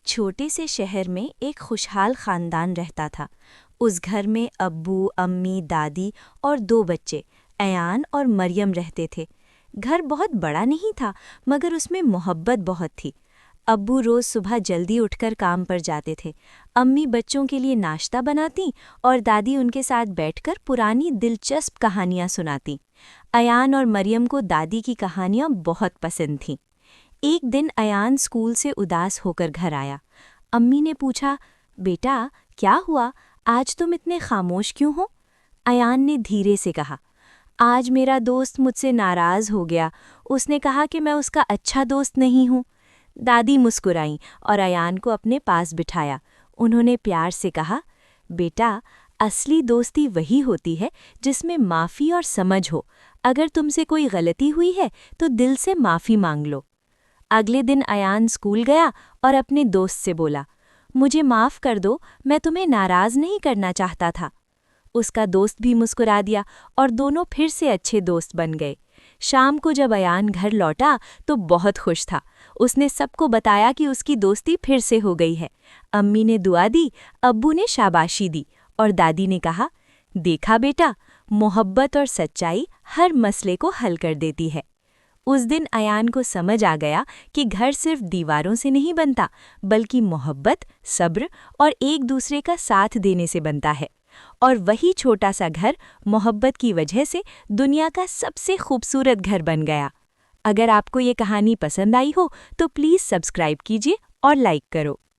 छोटे से शहर में एक खुशहाल खानदान रहता था। उस घर में अब्बू, अम्मी, दादी और दो बच्चे अयान और मरियम रहते थे। घर बहुत बड़ा नहीं था, मगर उसमें मोहब्बत बहुत थी। अब्बू रोज़ सुबह जल्दी उठकर काम पर जाते थे। अम्मी बच्चों के लिए नाश्ता बनाती और दादी उनके साथ बैठकर पुरानी दिलचस्प कहानियाँ सुनाती। अयान और मरियम को दादी की कहानियाँ बहुत पसंद थीं। एक दिन अयान स्कूल से उदास होकर घर आया। अम्मी ने पूछा, बेटा क्या हुआ, आज तुम इतने खामोश क्यों हो? अयान ने धीरे से कहा, आज मेरा दोस्त मुझसे नाराज़ हो गया। उसने कहा कि मैं उसका अच्छा दोस्त नहीं हूँ। दादी मुस्कुराईं और अयान को अपने पास बिठाया। उन्होंने प्यार से कहा, बेटा असली दोस्ती वही होती है जिसमें माफ़ी और समझ हो। अगर तुमसे कोई गलती हुई है तो दिल से माफ़ी मांग लो। अगले दिन अयान स्कूल गया और अपने दोस्त से बोला, मुझे माफ़ कर दो, मैं तुम्हें नाराज़ नहीं करना चाहता था। उसका दोस्त भी मुस्कुरा दिया और दोनों फिर से अच्छे दोस्त बन गए। शाम को जब अयान घर लौटा तो बहुत खुश था। उसने सबको बताया कि उसकी दोस्ती फिर से हो गई है। अम्मी ने दुआ दी, अब्बू ने शाबाशी दी और दादी ने कहा, देखा बेटा, मोहब्बत और सच्चाई हर मसले को हल कर देती है। उस दिन अयान को समझ आ गया कि घर सिर्फ दीवारों से नहीं बनता, बल्कि मोहब्बत, सब्र और एक दूसरे का साथ देने से बनता है। और वही छोटा सा घर मोहब्बत की वजह से दुनिया का सबसे खूबसूरत घर बन गया। अगर आपको ये कहानी पसंद आई हो तो प्लीज़ सब्सक्राइब कीजिए और लाइक करो।